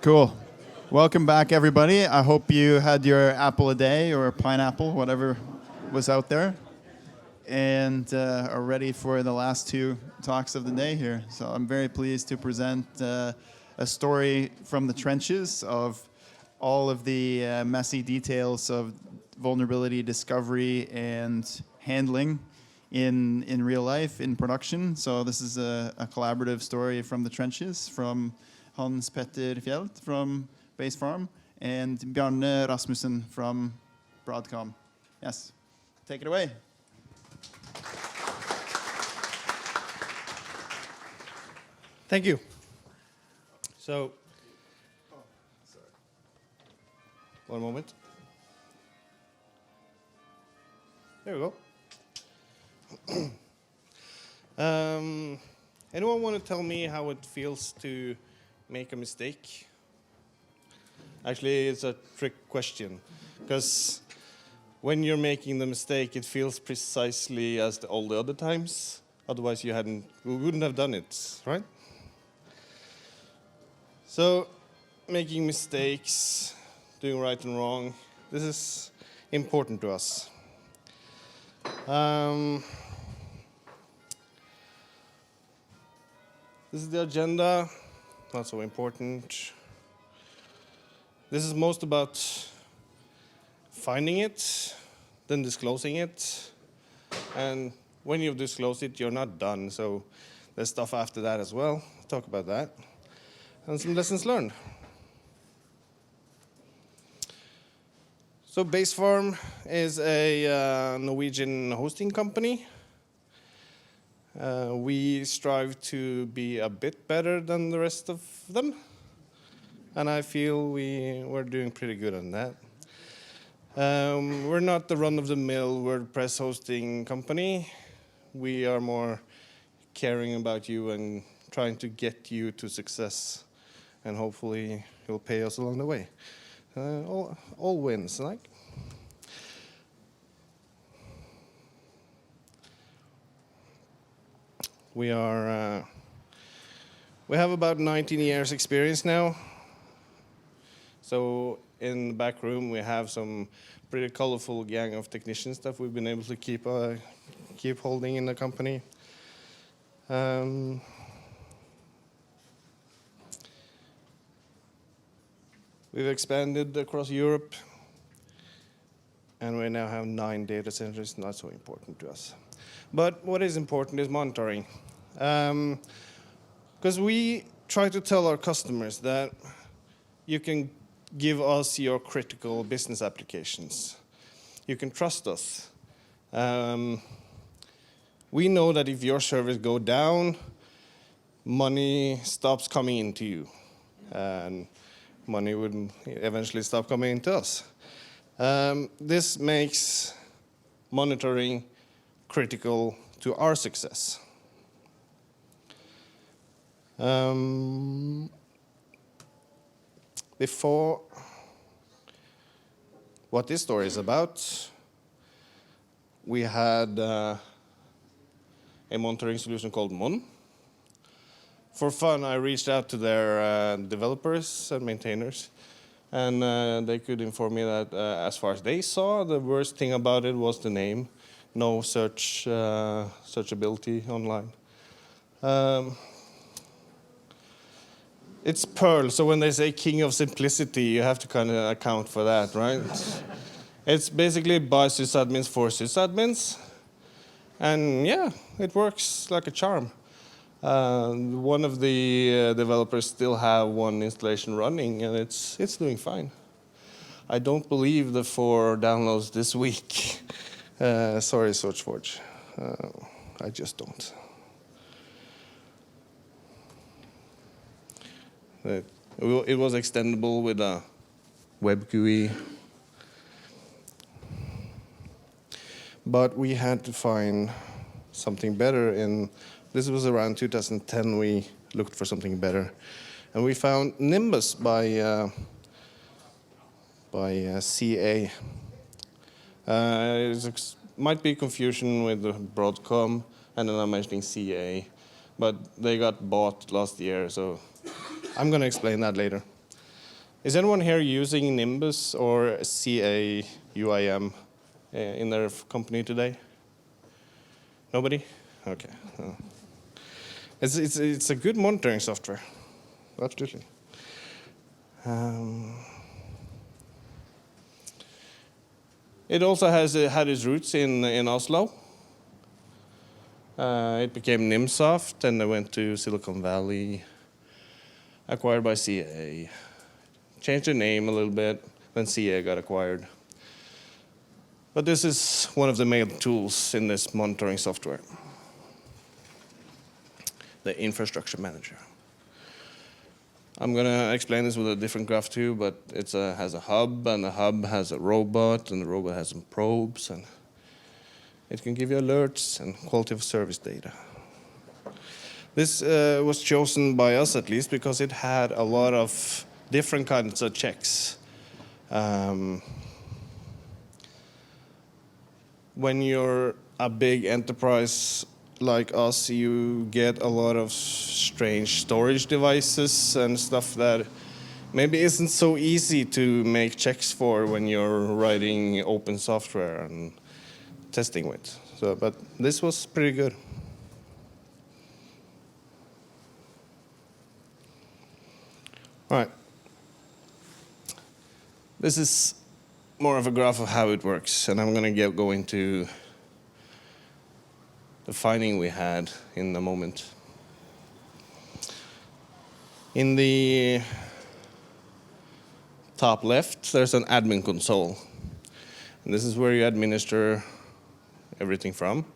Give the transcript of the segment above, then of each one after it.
Cool. Welcome back, everybody. I hope you had your apple a day or pineapple, whatever was out there, and are ready for the last two talks of the day here. So I'm very pleased to present a story from the trenches of all of the messy details of vulnerability discovery and handling in real life, in production. So this is a collaborative story from the trenches, from Hans Petter Fjeld from Basefarm and Bjarne Rasmussen from Broadcom. Yes, take it away. Thank you. So, one moment. There we go. Anyone want to tell me how it feels to make a mistake? Actually, it's a trick question, because when you're making the mistake, it feels precisely as all the other times. Otherwise, you wouldn't have done it, right? So, making mistakes, doing right and wrong, this is important to us. This is the agenda, not so important. This is most about finding it, then disclosing it, and when you've disclosed it, you're not done, so there's stuff after that as well. I'll talk about that, and some lessons learned. So Basefarm is a Norwegian hosting company. We strive to be a bit better than the rest of them, and I feel we're doing pretty good on that. We're not the run-of-the-mill WordPress hosting company. We are more caring about you and trying to get you to success, and hopefully you'll pay us along the way. All wins, like. We have about 19 years experience now. So in the back room, we have some pretty colorful gang of technicians that we've been able to keep holding in the company. We've expanded across Europe, and we now have 9 data centers. Not so important to us. But what is important is monitoring. Because we try to tell our customers that you can give us your critical business applications. You can trust us. We know that if your servers go down, money stops coming into you, and money would eventually stop coming into us. This makes monitoring critical to our success. Before what this story is about, we had a monitoring solution called Mon. For fun, I reached out to their developers and maintainers, and they could inform me that as far as they saw, the worst thing about it was the name. No searchability online. It's Perl, so when they say king of simplicity, you have to kind of account for that, right? It's basically by sysadmins for sysadmins. And yeah, it works like a charm. One of the developers still have one installation running, and it's doing fine. I don't believe the 4 downloads this week. Sorry, SearchForge. I just don't. It was extendable with a web GUI. But we had to find something better. This was around 2010, we looked for something better. And we found Nimbus by CA. Might be confusion with Broadcom, and then I'm mentioning CA. But they got bought last year, so I'm going to explain that later. Is anyone here using Nimbus or CA UIM in their company today? Nobody? Okay. It's a good monitoring software. Absolutely. It also had its roots in Oslo. It became Nimsoft, and they went to Silicon Valley, acquired by CA. Changed the name a little bit, then CA got acquired. But this is one of the main tools in this monitoring software, the infrastructure manager. I'm going to explain this with a different graph too, but it has a hub, and the hub has a robot, and the robot has some probes, and it can give you alerts and quality of service data. This was chosen by us, at least, because it had a lot of different kinds of checks. When you're a big enterprise like us, you get a lot of strange storage devices and stuff that maybe isn't so easy to make checks for when you're writing open software and testing with. But this was pretty good. All right. This is more of a graph of how it works, and I'm going to go into the finding we had in a moment. In the top left, there's an admin console. And this is where you administer everything from.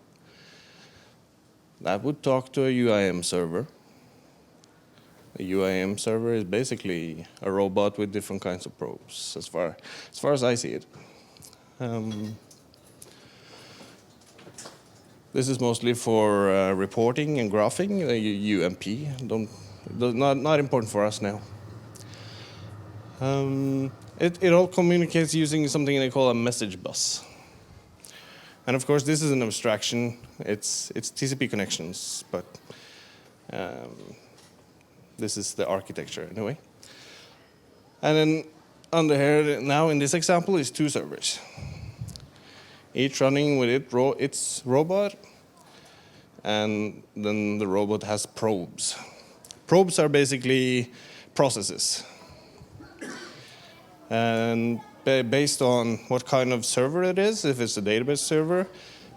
That would talk to a UIM server. A UIM server is basically a robot with different kinds of probes, as far as I see it. This is mostly for reporting and graphing, UMP. Not important for us now. It all communicates using something they call a message bus. And of course, this is an abstraction. It's TCP connections, but this is the architecture anyway. And then under here, now in this example, is 2 servers. Each running with its robot, and then the robot has probes. Probes are basically processes. And based on what kind of server it is, if it's a database server,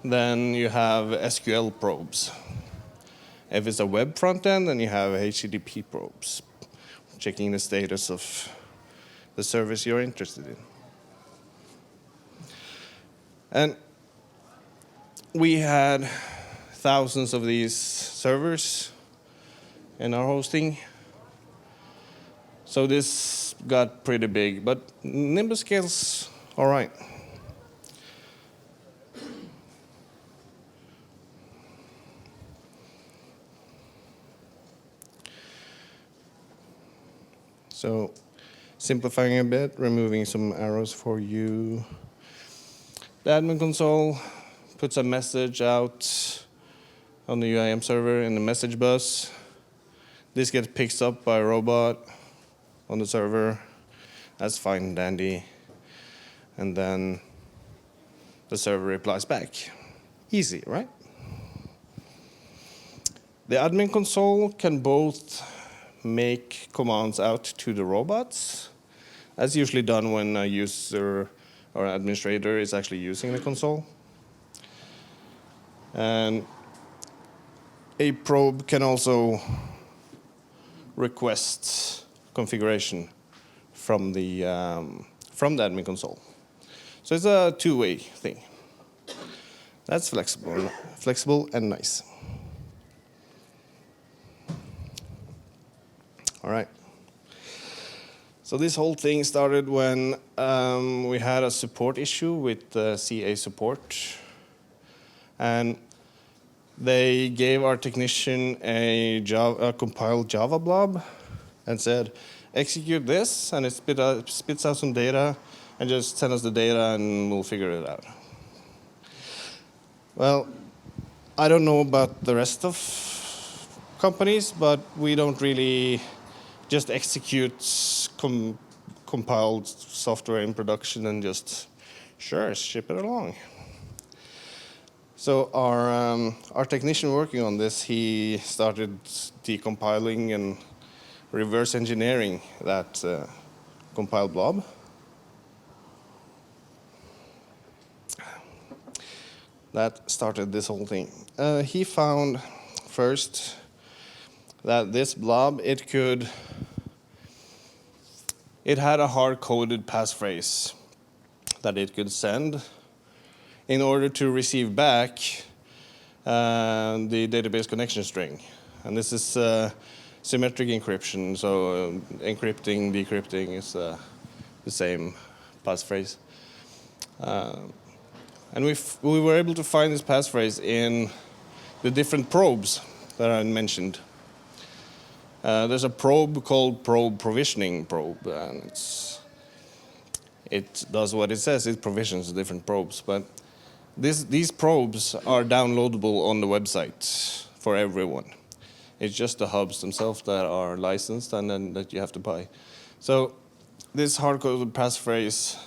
then you have SQL probes. If it's a web front end, then you have HTTP probes, checking the status of the service you're interested in. And we had thousands of these servers in our hosting. So this got pretty big, but Nimbus scales all right. So simplifying a bit, removing some arrows for you. The admin console puts a message out on the UIM server in the message bus. This gets picked up by a robot on the server. That's fine and dandy. And then the server replies back. Easy, right? The admin console can both make commands out to the robots. That's usually done when a user or administrator is actually using the console. And a probe can also request configuration from the admin console. So it's a two-way thing. That's flexible and nice. All right. So this whole thing started when we had a support issue with CA support. And they gave our technician a compiled Java blob and said, execute this, and it spits out some data, and just send us the data, and we'll figure it out. Well, I don't know about the rest of companies, but we don't really just execute compiled software in production and just, sure, ship it along. So our technician working on this, he started decompiling and reverse engineering that compiled blob. That started this whole thing. He found first that this blob, it had a hard-coded passphrase that it could send in order to receive back the database connection string. And this is symmetric encryption, so encrypting, decrypting is the same passphrase. And we were able to find this passphrase in the different probes that I mentioned. There's a probe called probe provisioning probe, and it does what it says. It provisions different probes, but these probes are downloadable on the website for everyone. It's just the hubs themselves that are licensed and then that you have to buy. So this hard-coded passphrase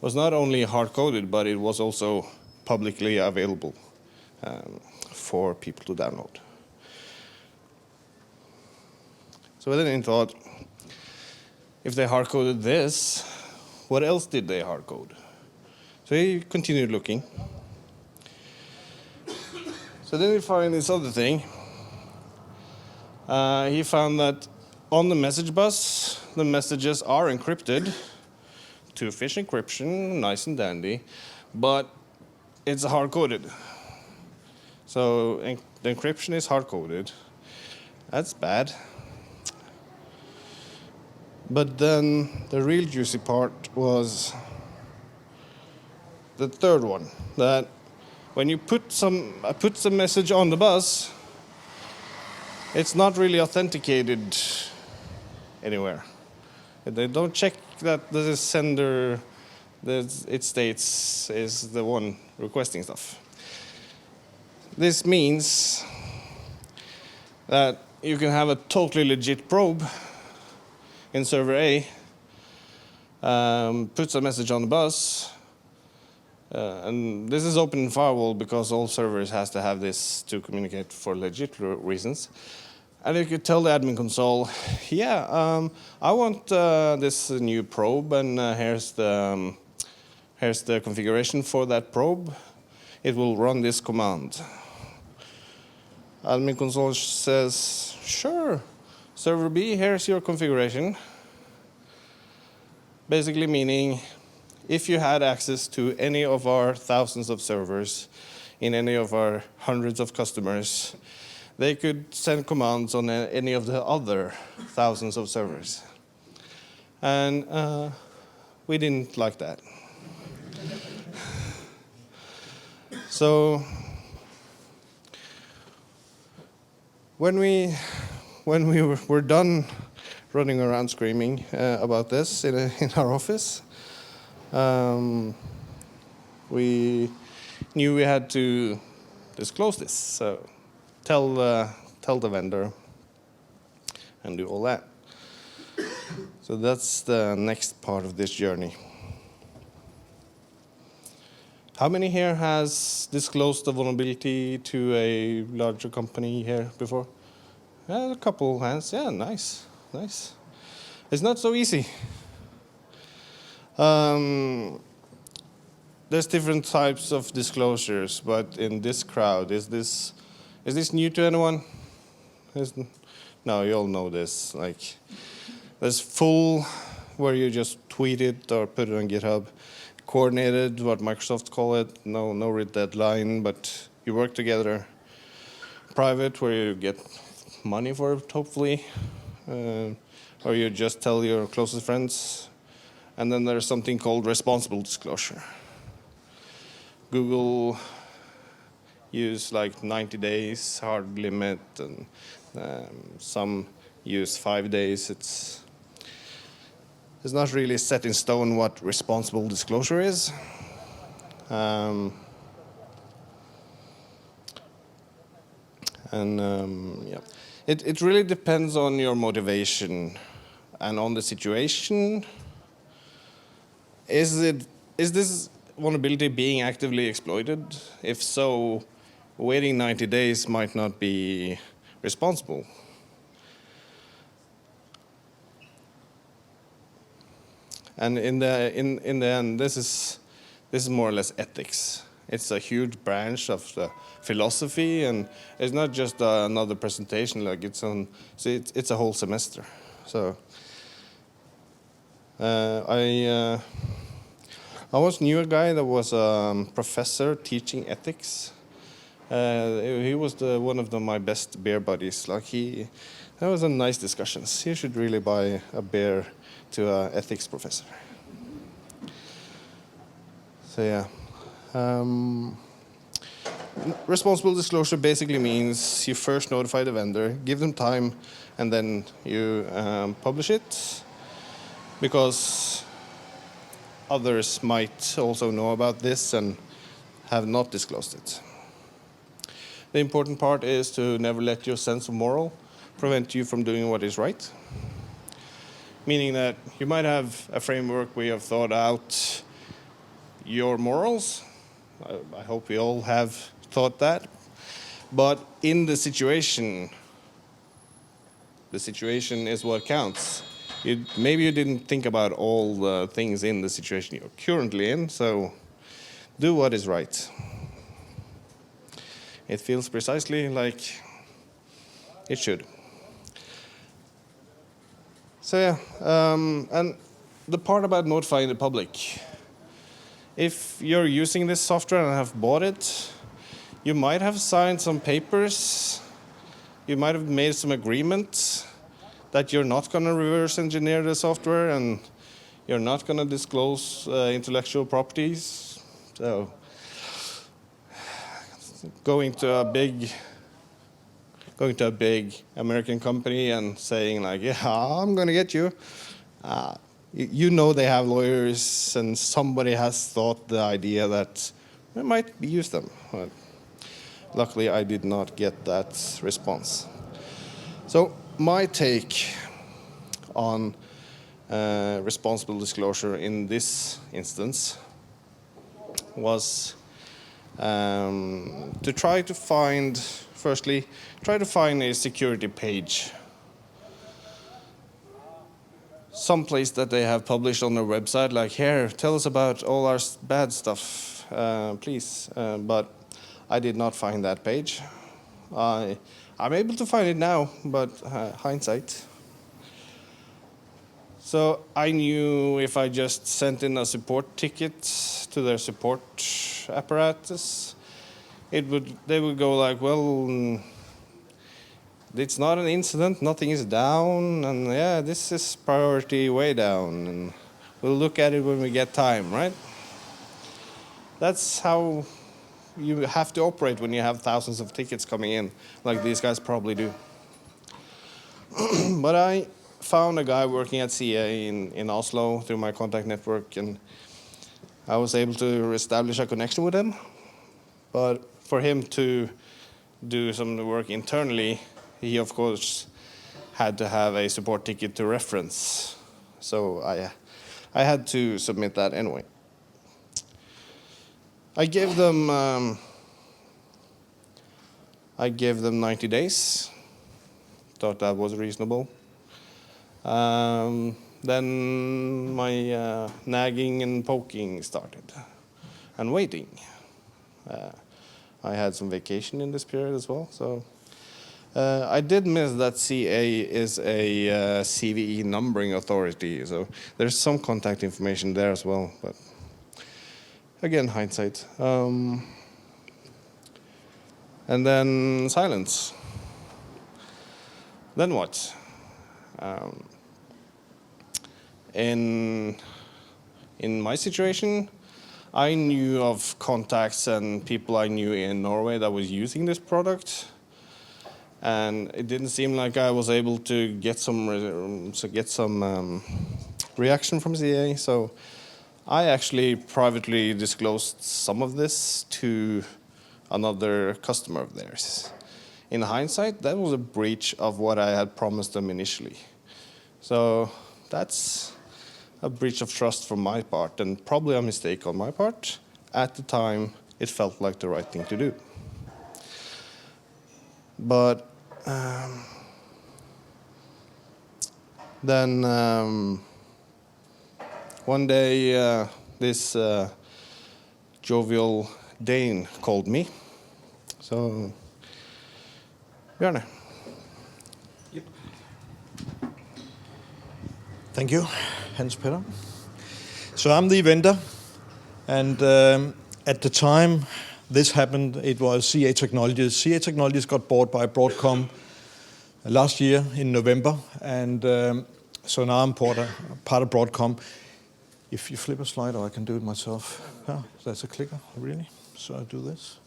was not only hard-coded, but it was also publicly available for people to download. So then I thought, if they hard-coded this, what else did they hard-code? So he continued looking. So then we find this other thing. He found that on the message bus, the messages are encrypted to fish encryption, nice and dandy, but it's hard-coded. So the encryption is hard-coded. That's bad. But then the real juicy part was the third one, that when you put some message on the bus, it's not really authenticated anywhere. They don't check that the sender, it states, is the one requesting stuff. This means that you can have a totally legit probe in server A, puts a message on the bus, and this is open firewall because all servers has to have this to communicate for legit reasons. And you could tell the admin console, yeah, I want this new probe, and here's the configuration for that probe. It will run this command. Admin console says, sure, server B, here's your configuration. Basically meaning, if you had access to any of our thousands of servers in any of our hundreds of customers, they could send commands on any of the other thousands of servers. And we didn't like that. So when we were done running around screaming about this in our office, we knew we had to disclose this. So tell the vendor and do all that. So that's the next part of this journey. How many here has disclosed a vulnerability to a larger company here before? Yeah, a couple hands. Yeah, nice. It's not so easy. There's different types of disclosures, but in this crowd, is this new to anyone? No, you all know this. Like, there's full, where you just tweet it or put it on GitHub. Coordinated, what Microsoft call it. No real deadline, but you work together. Private, where you get money for it, hopefully. Or you just tell your closest friends. And then there's something called responsible disclosure. Google use like 90 days hard limit, and some use 5 days. It's not really set in stone what responsible disclosure is. Yeah. It really depends on your motivation and on the situation is this vulnerability being actively exploited? If so, waiting 90 days might not be responsible. And in the end, this is more or less ethics. It's a huge branch of the philosophy, and it's not just another presentation. Like it's a whole semester. So I once knew a guy that was a professor teaching ethics. He was one of my best beer buddies. Like that was a nice discussions. You should really buy a beer to an ethics professor. So yeah. Responsible disclosure basically means you first notify the vendor, give them time, and then you publish it, because others might also know about this and have not disclosed it. The important part is to never let your sense of moral prevent you from doing what is right. Meaning that you might have a framework where you have thought out your morals. I hope we all have thought that. But in the situation is what counts. Maybe you didn't think about all the things in the situation you're currently in, so do what is right. It feels precisely like it should. So yeah, and the part about notifying the public. If you're using this software and have bought it, you might have signed some papers, you might have made some agreements that you're not going to reverse engineer the software and you're not going to disclose intellectual properties. So going to a big American company and saying like, yeah, I'm going to get you. You know they have lawyers, and somebody has thought the idea that we might use them. But luckily, I did not get that response. So my take on responsible disclosure in this instance was to try to find a security page. Some place that they have published on their website, like, here, tell us about all our bad stuff, please. But I did not find that page. I'm able to find it now, but hindsight. So I knew if I just sent in a support ticket to their support apparatus, they would go like, well, it's not an incident, nothing is down, and yeah, this is priority way down, and we'll look at it when we get time, right? That's how you have to operate when you have thousands of tickets coming in, like these guys probably do. But I found a guy working at CA in Oslo through my contact network, and I was able to establish a connection with him. But for him to do some work internally, he, of course, had to have a support ticket to reference. So I had to submit that anyway. I gave them 90 days. Thought that was reasonable. Then my nagging and poking started, and waiting. I had some vacation in this period as well, so I did miss that CA is a CVE numbering authority, so there's some contact information there as well, but again, hindsight. And then silence. Then what? In my situation, I knew of contacts and people I knew in Norway that was using this product, and it didn't seem like I was able to get some reaction from CA. So I actually privately disclosed some of this to another customer of theirs. In hindsight, that was a breach of what I had promised them initially. So that's a breach of trust from my part, and probably a mistake on my part. At the time, it felt like the right thing to do. But then one day, this jovial Dane called me. So, Bjarne. Yep. Thank you, Hans Petter. So I'm the vendor, and at the time this happened, it was CA Technologies. CA Technologies got bought by Broadcom last year in November, and so now I'm part of Broadcom. If you flip a slide, or I can do it myself. Oh, that's a clicker, really? So I do this.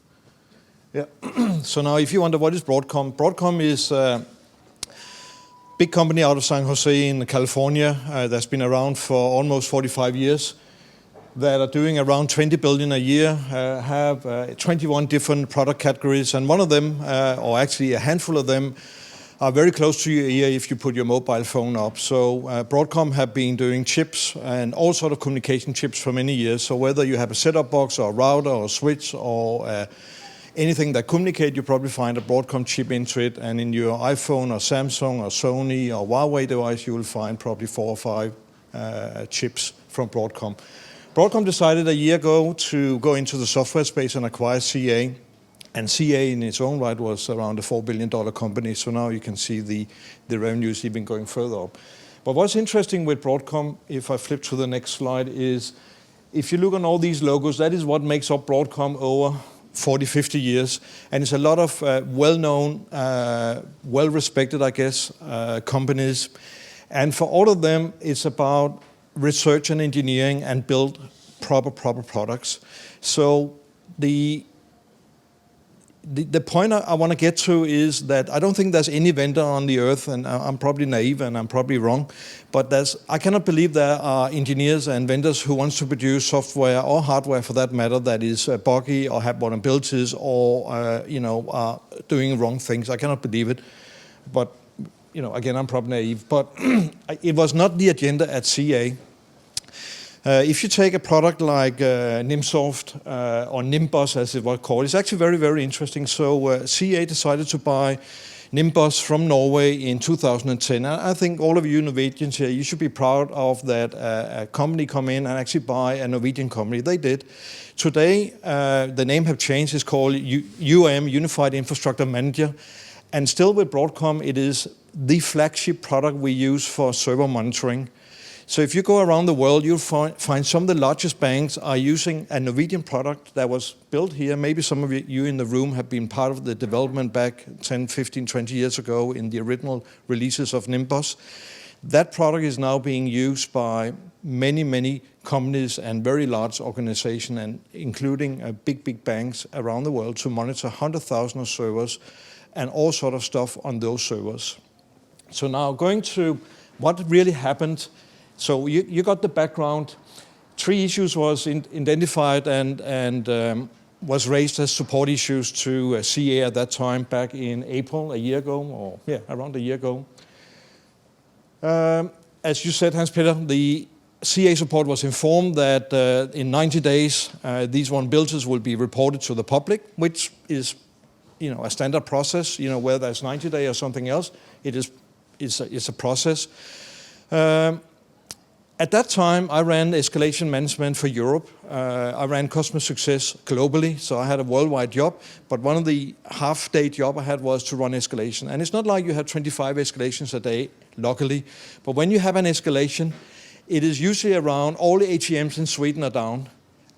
Yeah. So now if you wonder what is Broadcom, Broadcom is a big company out of San Jose in California that's been around for almost 45 years, that are doing around 20 billion a year, have 21 different product categories, and one of them, or actually a handful of them, are very close to your ear if you put your mobile phone up. So Broadcom have been doing chips and all sort of communication chips for many years. So whether you have a set-top box or a router or a switch or anything that communicate, you probably find a Broadcom chip into it. And in your iPhone or Samsung or Sony or Huawei device, you will find probably 4 or 5 chips from Broadcom. Broadcom decided a year ago to go into the software space and acquire CA. And CA in its own right was around a $4 billion company, so now you can see the revenues even going further up. But what's interesting with Broadcom, if I flip to the next slide, is if you look on all these logos, that is what makes up Broadcom over 40, 50 years. And it's a lot of well-known, well-respected, I guess, companies. And for all of them, it's about research and engineering and build proper products. So the point I want to get to is that I don't think there's any vendor on the earth, and I'm probably naive and I'm probably wrong, but I cannot believe there are engineers and vendors who want to produce software or hardware for that matter that is buggy or have vulnerabilities or are doing wrong things. I cannot believe it. But again, I'm probably naive. But it was not the agenda at CA. If you take a product like Nimsoft or Nimbus, as it was called, it's actually very, very interesting. So CA decided to buy Nimbus from Norway in 2010. And I think all of you Norwegians here, you should be proud of that a company come in and actually buy a Norwegian company. They did. Today, the name have changed. It's called Unified Infrastructure Manager. And still with Broadcom, it is the flagship product we use for server monitoring. So if you go around the world, you'll find some of the largest banks are using a Norwegian product that was built here. Maybe some of you in the room have been part of the development back 10, 15, 20 years ago in the original releases of Nimbus. That product is now being used by many, many companies and very large organizations, and including big banks around the world to monitor 100,000 of servers and all sort of stuff on those servers. So now going to what really happened. So you got the background. 3 issues was identified and was raised as support issues to CA at that time, back in April, a year ago, or around a year ago. As you said, Hans Petter, the CA support was informed that in 90 days these vulnerabilities will be reported to the public, which is a standard process. Whether it's 90 days or something else, it's a process. At that time, I ran escalation management for Europe. I ran customer success globally, so I had a worldwide job. But one of the half-day job I had was to run escalation. And it's not like you have 25 escalations a day, luckily. But when you have an escalation, it is usually around all the ATMs in Sweden are down,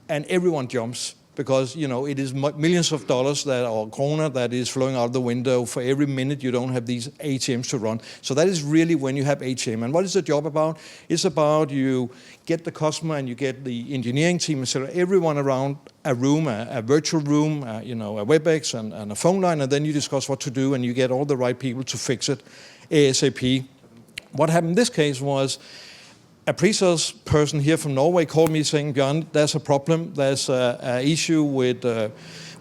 and everyone jumps. Because it is millions of dollars or krona that is flowing out the window for every minute you don't have these ATMs to run. So that is really when you have ATM. And what is the job about? It's about you get the customer and you get the engineering team, etc. Everyone around a room, a virtual room, a WebEx and a phone line, and then you discuss what to do and you get all the right people to fix it ASAP. What happened in this case was, a pre-sales person here from Norway called me saying, Bjarne, there's a problem. There's an issue with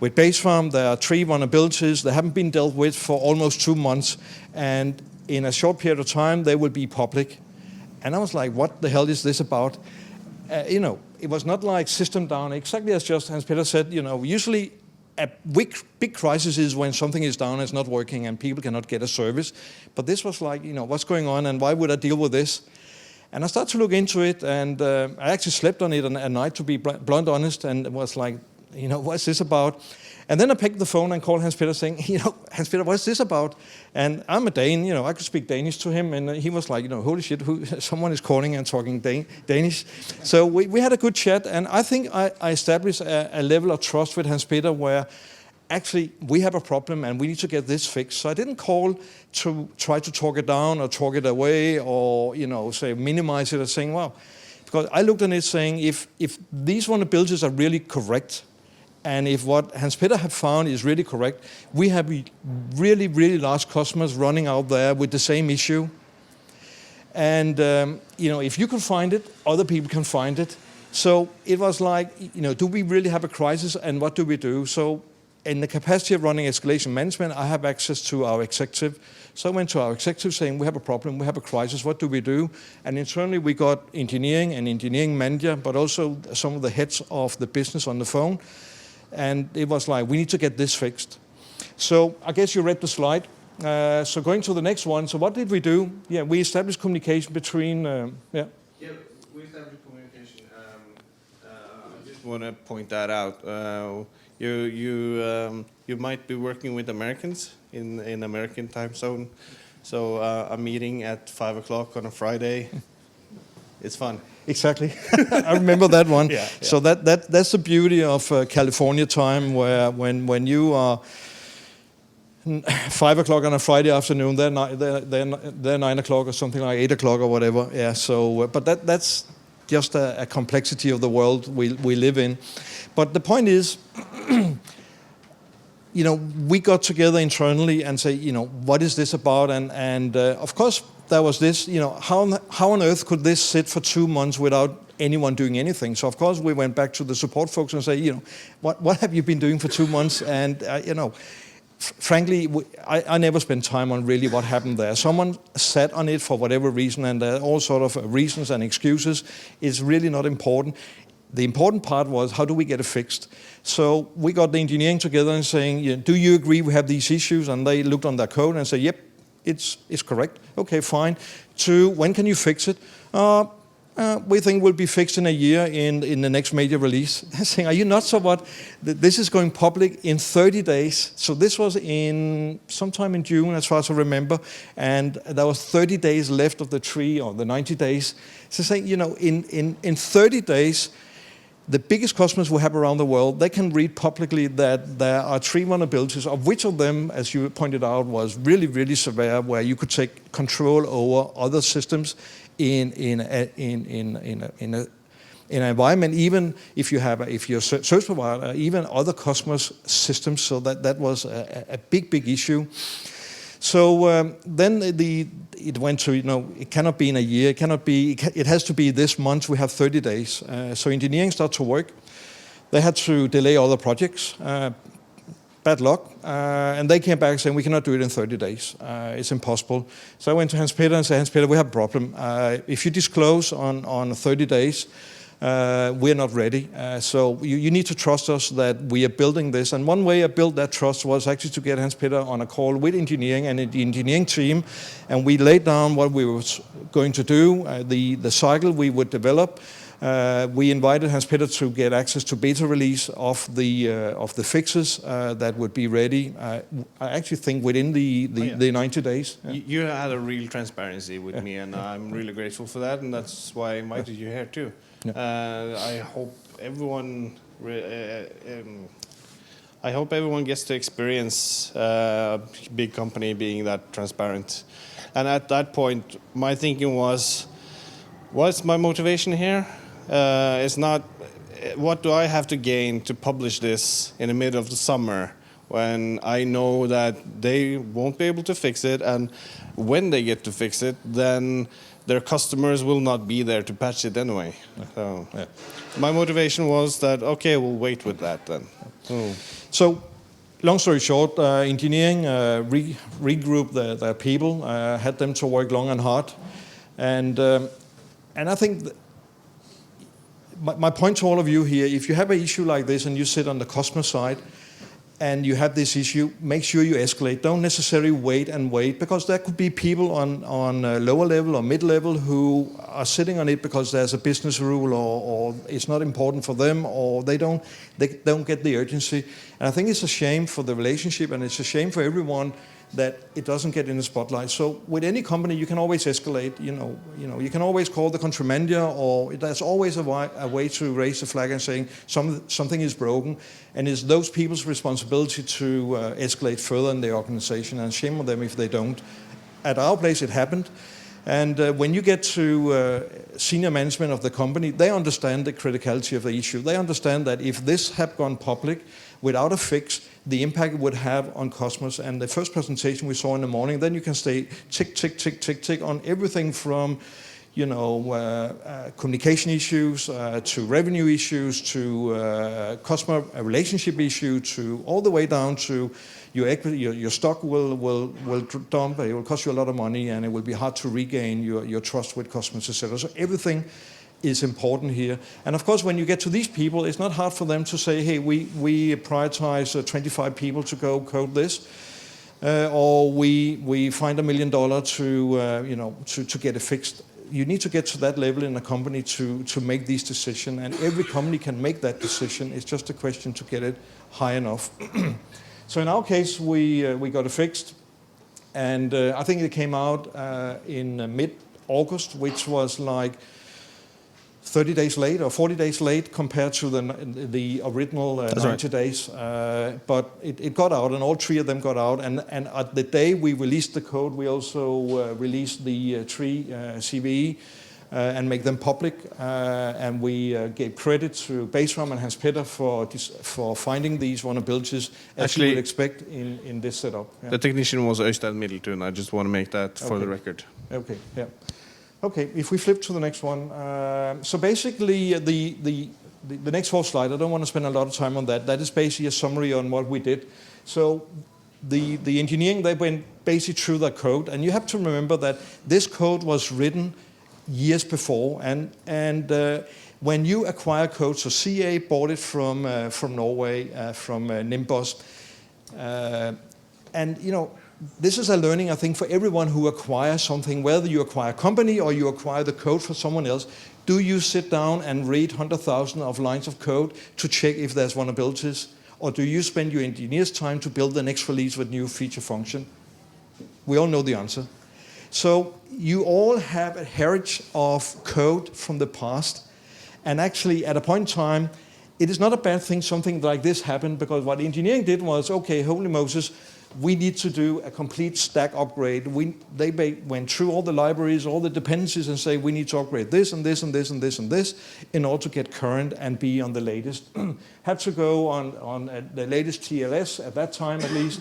Basefarm. There are 3 vulnerabilities that haven't been dealt with for almost 2 months. And in a short period of time, they will be public. And I was like, what the hell is this about? It was not like system down, exactly as just Hans-Peter said, usually a big crisis is when something is down, it's not working, and people cannot get a service. But this was like, what's going on, and why would I deal with this? And I started to look into it, and I actually slept on it at night, to be blunt honest, and was like, what's this about? And then I picked the phone and called Hans-Peter saying, Hans-Peter, what's this about? And I'm a Dane, I could speak Danish to him, and he was like, holy shit, someone is calling and talking Danish. So we had a good chat, and I think I established a level of trust with Hans-Peter where actually we have a problem and we need to get this fixed. So I didn't call to try to talk it down or talk it away or, say minimize it or saying, wow. Because I looked at it saying, if these vulnerabilities are really correct, and if what Hans-Peter have found is really correct, we have really, really large customers running out there with the same issue. And, if you can find it, other people can find it. So it was like, do we really have a crisis and what do we do? So in the capacity of running escalation management, I have access to our executive. So I went to our executive saying, we have a problem, we have a crisis, what do we do? And internally we got engineering and engineering manager, but also some of the heads of the business on the phone. And it was like, we need to get this fixed. So I guess you read the slide. So going to the next one. So what did we do? Yeah, we established communication between, Yeah, we established communication. I just want to point that out. You might be working with Americans in American time zone. So a meeting at 5 o'clock on a Friday, it's fun. Exactly. I remember that one. Yeah. So that's the beauty of California time, where when you are 5 o'clock on a Friday afternoon, they're 9 o'clock or something like 8 o'clock or whatever. Yeah. So, but that's just a complexity of the world we live in. But the point is, we got together internally and say, what is this about? And of course, there was this, how on earth could this sit for 2 months without anyone doing anything? So of course we went back to the support folks and say, what have you been doing for 2 months? And frankly, I never spent time on really what happened there. Someone sat on it for whatever reason, and all sort of reasons and excuses. It's really not important. The important part was, how do we get it fixed? So we got the engineering together and saying, do you agree we have these issues? And they looked on their code and said, yep, it's correct. Okay, fine. 2, when can you fix it? We think will be fixed in a year in the next major release. Saying, are you nuts or what? This is going public in 30 days. So this was sometime in June, as far as I remember, and there was 30 days left of the tree, or the 90 days. So saying, in 30 days, the biggest customers we have around the world, they can read publicly that there are 3 vulnerabilities, of which of them, as you pointed out, was really, really severe, where you could take control over other systems in an environment, even if you're a service provider, even other customers' systems. So that was a big issue. So then it went to, it cannot be in a year, it has to be this month, we have 30 days. So engineering started to work. They had to delay other projects, bad luck, and they came back saying, we cannot do it in 30 days, it's impossible. So I went to Hans-Peter and said, Hans-Peter, we have a problem. If you disclose on 30 days, we're not ready. So you need to trust us that we are building this. And one way I built that trust was actually to get Hans-Peter on a call with engineering and the engineering team. And we laid down what we were going to do, the cycle we would develop. We invited Hans-Peter to get access to beta release of the fixes that would be ready. I actually think within the 90 days. Yeah. You had a real transparency with me, and I'm really grateful for that, and that's why I invited you here too. Yeah. I hope everyone gets to experience a big company being that transparent. And at that point, my thinking was, what's my motivation here? It's not, what do I have to gain to publish this in the middle of the summer when I know that they won't be able to fix it, and when they get to fix it, then their customers will not be there to patch it anyway. So my motivation was that, okay, we'll wait with that then. So long story short, engineering regrouped their people, had them to work long and hard. And I think my point to all of you here, if you have an issue like this and you sit on the customer side and you have this issue, make sure you escalate. Don't necessarily wait, because there could be people on lower level or mid-level who are sitting on it because there's a business rule or it's not important for them, or they don't get the urgency. And I think it's a shame for the relationship, and it's a shame for everyone that it doesn't get in the spotlight. So with any company, you can always escalate. You can always call the country manager, or there's always a way to raise the flag and saying something is broken, and it's those people's responsibility to escalate further in the organization. And shame on them if they don't. At our place, it happened. And when you get to senior management of the company, they understand the criticality of the issue. They understand that if this had gone public without a fix, the impact it would have on customers. And the first presentation we saw in the morning, then you can stay tick, tick, tick, tick, tick on everything from communication issues to revenue issues to customer relationship issue, to all the way down to your equity, your stock will dump. It will cost you a lot of money, and it will be hard to regain your trust with customers, etc. So everything is important here. And of course, when you get to these people, it's not hard for them to say, hey, we prioritize 25 people to go code this, or we find $1 million to get it fixed. You need to get to that level in a company to make these decisions, and every company can make that decision. It's just a question to get it high enough. So in our case, we got it fixed, and I think it came out in mid-August, which was like 30 days late or 40 days late compared to the original 90 days. But it got out, and all three of them got out. And at the day we released the code, we also released the three CVE and make them public. And we gave credit to Basefarm and Hans Petter for finding these vulnerabilities, as you would expect in this setup. Yeah. The technician was Øystein Middleton. I just want to make that for the record. Okay, yeah. Okay, if we flip to the next one. So basically, the next 4 slide, I don't want to spend a lot of time on that. That is basically a summary on what we did. So the engineering, they went basically through the code. And you have to remember that this code was written years before. And when you acquire code, so CA bought it from Norway, from Nimbus. And, this is a learning, I think, for everyone who acquires something, whether you acquire a company or you acquire the code for someone else. Do you sit down and read 100,000 of lines of code to check if there's vulnerabilities? Or do you spend your engineers' time to build the next release with new feature function? We all know the answer. So you all have a heritage of code from the past. And actually, at a point in time, it is not a bad thing something like this happened, because what engineering did was, okay, holy Moses, we need to do a complete stack upgrade. They went through all the libraries, all the dependencies, and say we need to upgrade this and this and this and this and this in order to get current and be on the latest. Had to go on the latest TLS at that time at least,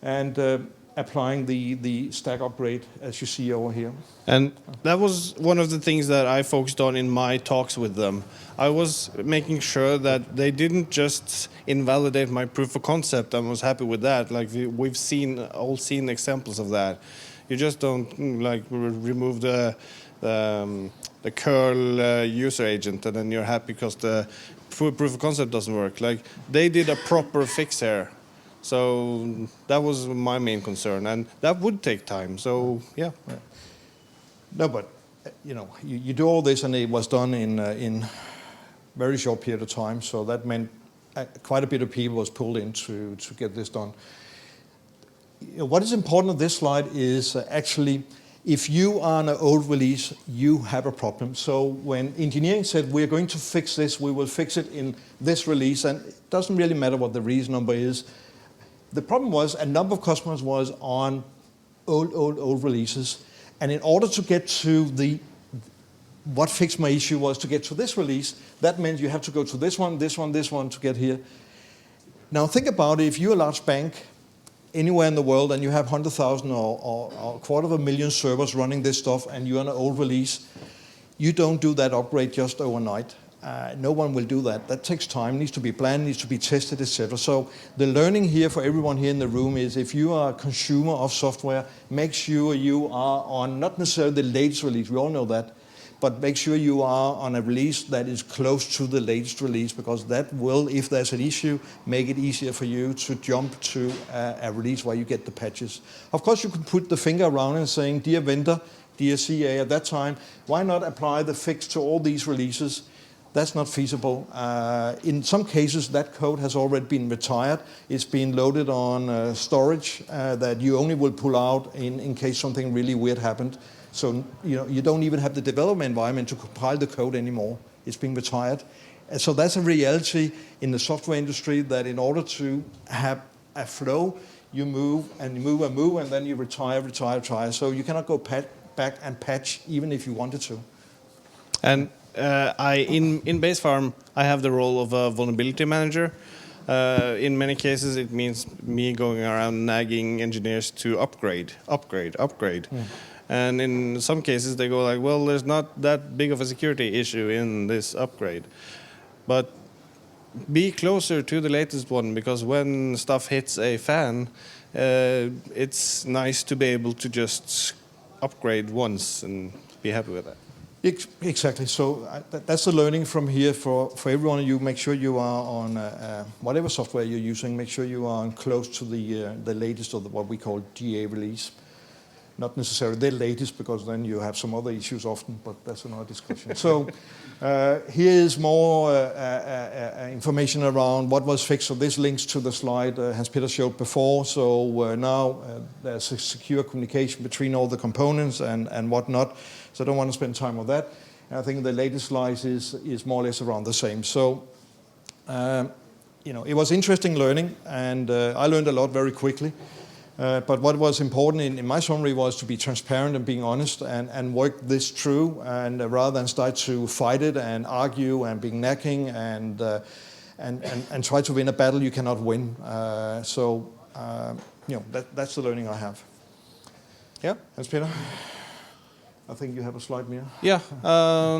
and applying the stack upgrade as you see over here. And that was one of the things that I focused on in my talks with them. I was making sure that they didn't just invalidate my proof of concept. I was happy with that. Like we've all seen examples of that. You just don't remove the curl user agent and then you're happy because the proof of concept doesn't work. Like they did a proper fix here. So that was my main concern, and that would take time. So yeah. No, but you do all this, and it was done in very short period of time. So that meant quite a bit of people was pulled in to get this done. What is important on this slide is actually, if you are on an old release, you have a problem. So when engineering said we're going to fix this, we will fix it in this release, and it doesn't really matter what the release number is. The problem was a number of customers was on old releases. And in order to get to what fixed my issue was to get to this release, that meant you have to go to this one, this one, this one to get here. Now think about it, if you're a large bank anywhere in the world and you have 100,000 or 250,000 servers running this stuff and you're on an old release, you don't do that upgrade just overnight. No one will do that. That takes time, needs to be planned, needs to be tested, etc. So the learning here for everyone here in the room is if you are a consumer of software, make sure you are on not necessarily the latest release, we all know that, but make sure you are on a release that is close to the latest release, because that will, if there's an issue, make it easier for you to jump to a release where you get the patches. Of course, you can put the finger around and saying, dear vendor, dear CA at that time, why not apply the fix to all these releases? That's not feasible. In some cases, that code has already been retired. It's been loaded on storage that you only will pull out in case something really weird happened. So you don't even have the development environment to compile the code anymore. It's been retired. And so that's a reality in the software industry, that in order to have a flow, you move and move and move, and then you retire. So you cannot go back and patch even if you wanted to. And in Basefarm, I have the role of a vulnerability manager. In many cases, it means me going around nagging engineers to upgrade. And in some cases, they go like, well, there's not that big of a security issue in this upgrade. But be closer to the latest one, because when stuff hits a fan, it's nice to be able to just upgrade once and be happy with that. Exactly. So that's the learning from here for every one of you. Make sure you are on whatever software you're using. Make sure you are close to the latest of what we call GA release. Not necessarily the latest, because then you have some other issues often, but that's another discussion. So here is more information around what was fixed. So this links to the slide Hans-Peter showed before. So now there's a secure communication between all the components and whatnot. So I don't want to spend time on that. And I think the latest slide is more or less around the same. So it was interesting learning, and I learned a lot very quickly. But what was important in my summary was to be transparent and being honest and work this through, and rather than start to fight it and argue and being nagging and try to win a battle you cannot win. That's the learning I have. Yeah, Hans-Peter? I think you have a slide, Mia. Yeah,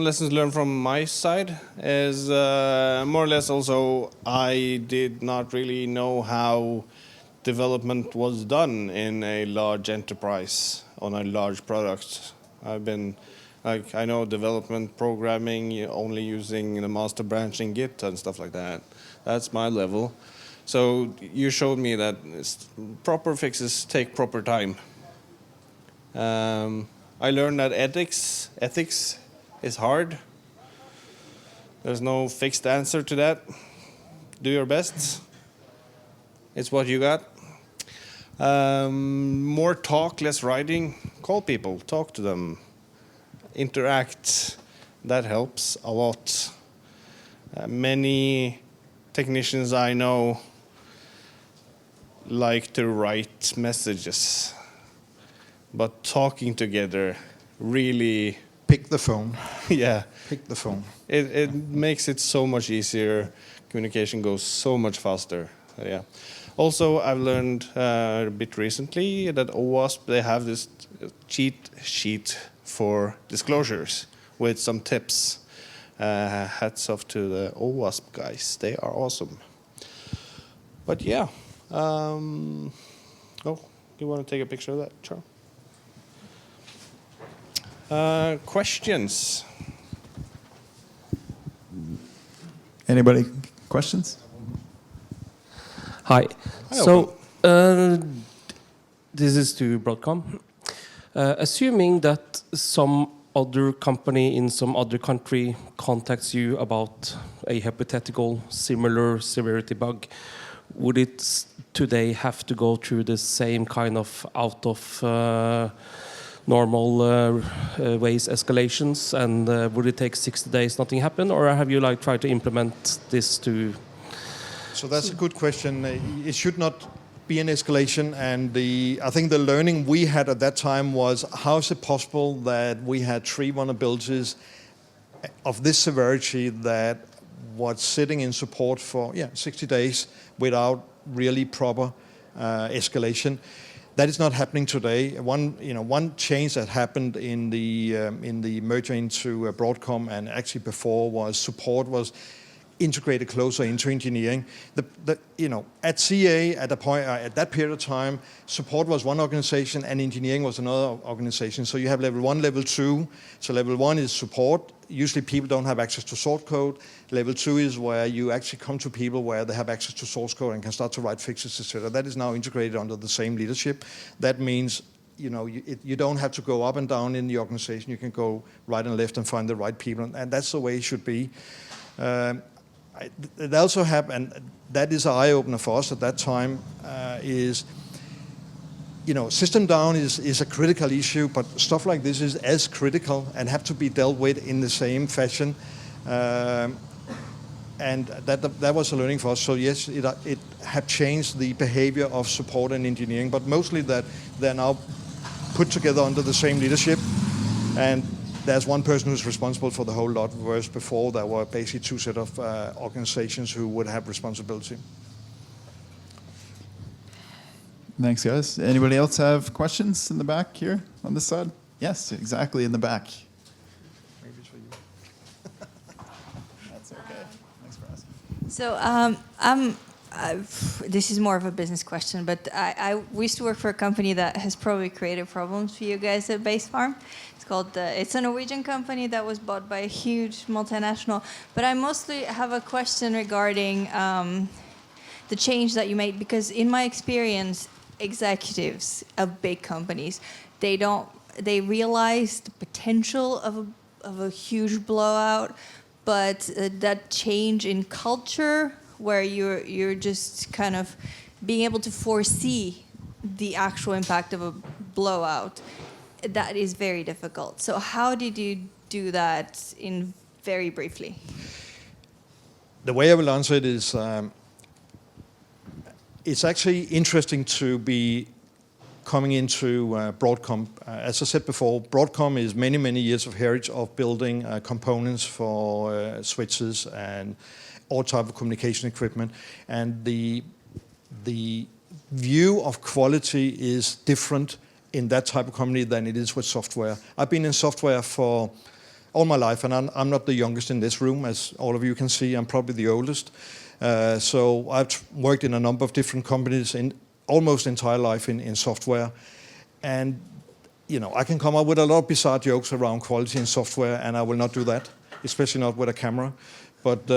lessons learned from my side is more or less also I did not really know how development was done in a large enterprise on a large product. I know development programming only using the master branch in Git and stuff like that. That's my level. So you showed me that proper fixes take proper time. I learned that ethics is hard. There's no fixed answer to that. Do your best. It's what you got. More talk, less writing. Call people, talk to them, interact. That helps a lot. Many technicians I know like to write messages, but talking together really... Pick the phone. Yeah. Pick the phone. It makes it so much easier. Communication goes so much faster. Yeah. Also, I've learned a bit recently that OWASP, they have this cheat sheet for disclosures with some tips. Hats off to the OWASP guys. They are awesome. But yeah. You want to take a picture of that, Charles? Questions? Anybody? Questions? Hi. So this is to Broadcom. Assuming that some other company in some other country contacts you about a hypothetical similar severity bug, would it today have to go through the same kind of out of normal ways escalations, and would it take 60 days, nothing happen, or have you tried to implement this to... So that's a good question. It should not be an escalation, and I think the learning we had at that time was, how is it possible that we had 3 vulnerabilities of this severity that was sitting in support for 60 days without really proper escalation? That is not happening today. One change that happened in the merger into Broadcom, and actually before, was support was integrated closer into engineering. At CA at that period of time, support was one organization and engineering was another organization. So you have level 1, level 2. So level 1 is support. Usually people don't have access to source code. Level 2 is where you actually come to people where they have access to source code and can start to write fixes, etc. That is now integrated under the same leadership. That means you don't have to go up and down in the organization. You can go right and left and find the right people, and that's the way it should be. It also happened, and that is an eye-opener for us at that time, is system down is a critical issue, but stuff like this is as critical and have to be dealt with in the same fashion. And that was a learning for us. So yes, it had changed the behavior of support and engineering, but mostly that they're now put together under the same leadership. And there's one person who's responsible for the whole lot, whereas before there were basically two set of organizations who would have responsibility. Thanks, guys. Anybody else have questions in the back here on this side? Yes, exactly in the back. Maybe it's for you. That's okay. Thanks for asking. So this is more of a business question, but we used to work for a company that has probably created problems for you guys at Basefarm. It's called it's a Norwegian company that was bought by a huge multinational. But I mostly have a question regarding the change that you made, because in my experience, executives of big companies, they realize the potential of a huge blowout, but that change in culture, where you're just kind of being able to foresee the actual impact of a blowout, that is very difficult. So how did you do that in very briefly? The way I will answer it is, it's actually interesting to be coming into Broadcom. As I said before, Broadcom is many, many years of heritage of building components for switches and all type of communication equipment. And the view of quality is different in that type of company than it is with software. I've been in software for all my life, and I'm not the youngest in this room, as all of you can see. I'm probably the oldest. So I've worked in a number of different companies in almost entire life in software. And I can come up with a lot of bizarre jokes around quality in software, and I will not do that, especially not with a camera. But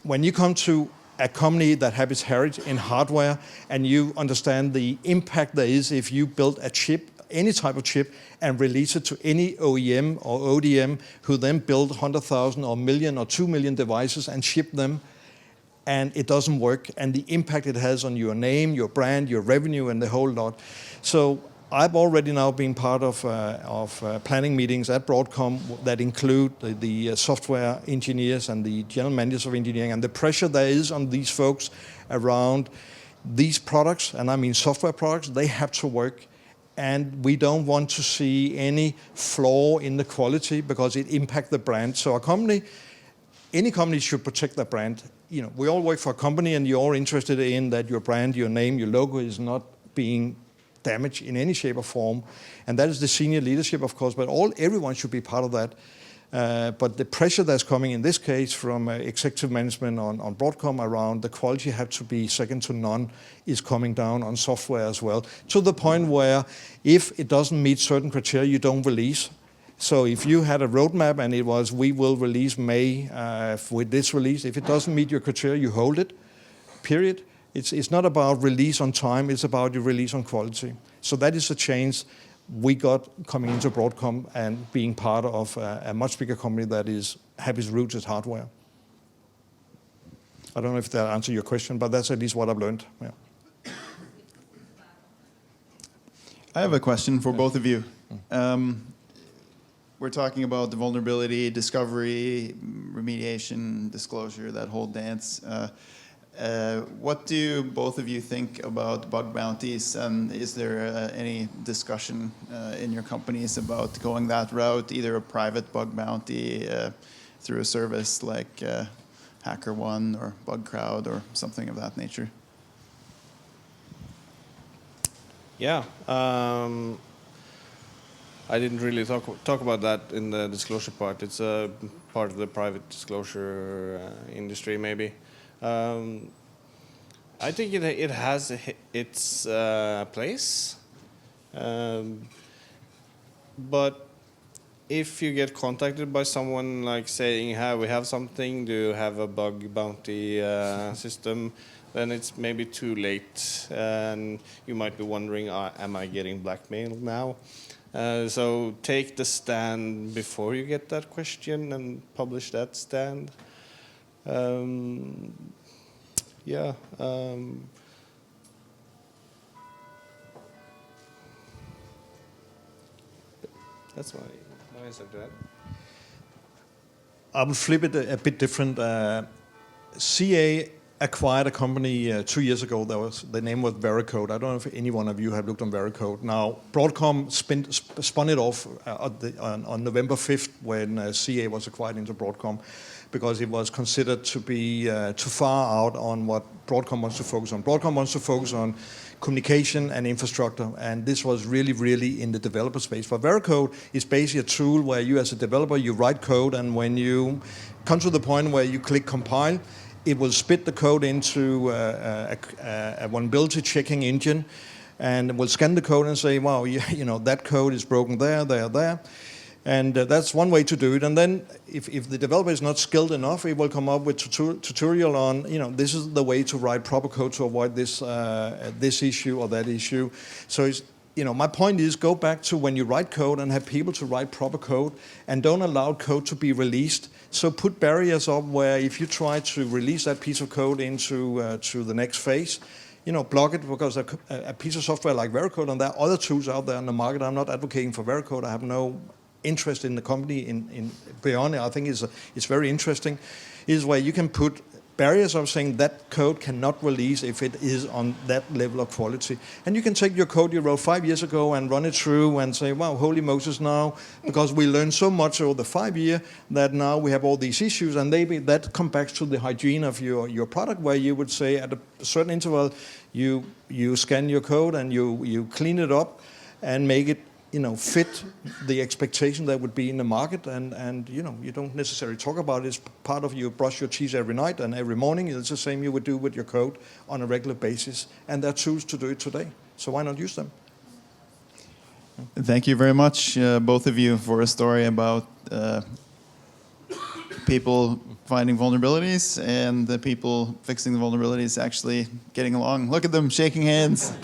when you come to a company that has its heritage in hardware, and you understand the impact there is if you build a chip, any type of chip, and release it to any OEM or ODM, who then build 100,000 or million or 2 million devices and ship them, and it doesn't work, and the impact it has on your name, your brand, your revenue, and the whole lot. So I've already now been part of planning meetings at Broadcom that include the software engineers and the general managers of engineering, and the pressure there is on these folks around these products, and I mean software products. They have to work, and we don't want to see any flaw in the quality because it impacts the brand. So any company should protect their brand. We all work for a company, and you're all interested in that your brand, your name, your logo is not being damaged in any shape or form. And that is the senior leadership, of course, but everyone should be part of that. But the pressure that's coming in this case from executive management on Broadcom around the quality have to be second to none is coming down on software as well, to the point where if it doesn't meet certain criteria, you don't release. So if you had a roadmap and it was, we will release May with this release, if it doesn't meet your criteria, you hold it, period. It's not about release on time, it's about your release on quality. So that is a change we got coming into Broadcom and being part of a much bigger company that have its roots as hardware. I don't know if that answers your question, but that's at least what I've learned. Yeah. I have a question for both of you. We're talking about the vulnerability, discovery, remediation, disclosure, that whole dance. What do both of you think about bug bounties, and is there any discussion in your companies about going that route, either a private bug bounty through a service like HackerOne or BugCrowd or something of that nature? Yeah. I didn't really talk about that in the disclosure part. It's a part of the private disclosure industry, maybe. I think it has its place, but if you get contacted by someone like saying, "Hey, we have something, do you have a bug bounty system?" then it's maybe too late, and you might be wondering, am I getting blackmailed now? So take the stand before you get that question and publish that stand. Yeah. That's my answer to that. I will flip it a bit different. CA acquired a company 2 years ago. The name was Vericode. I don't know if any one of you have looked on Vericode. Now, Broadcom spun it off on November 5th when CA was acquired into Broadcom, because it was considered to be too far out on what Broadcom wants to focus on. Broadcom wants to focus on communication and infrastructure, and this was really, really in the developer space. For Vericode, it's basically a tool where you, as a developer, you write code, and when you come to the point where you click compile, it will spit the code into a vulnerability checking engine, and will scan the code and say, wow, you know, that code is broken there. And that's one way to do it. And then if the developer is not skilled enough, it will come up with tutorial on, you know, this is the way to write proper code to avoid this issue or that issue. So it's, you know, my point is, go back to when you write code and have people to write proper code, and don't allow code to be released. So put barriers up where if you try to release that piece of code into to the next phase, you know, block it, because a piece of software like Vericode, and there are other tools out there in the market. I'm not advocating for Vericode. I have no interest in the company. In Bjarne, I think it's very interesting, is where you can put barriers of saying that code cannot release if it is on that level of quality. And you can take your code you wrote 5 years ago and run it through and say, wow, holy Moses, now, because we learned so much over the 5 years that now we have all these issues, and maybe that comes back to the hygiene of your product, where you would say at a certain interval, you scan your code and you clean it up and make it, you know, fit the expectation that would be in the market, and you know, you don't necessarily talk about it. It's part of you brush your teeth every night and every morning. It's the same you would do with your code on a regular basis, and there are tools to do it today. So why not use them? Thank you very much, both of you, for a story about people finding vulnerabilities and the people fixing the vulnerabilities actually getting along. Look at them shaking hands.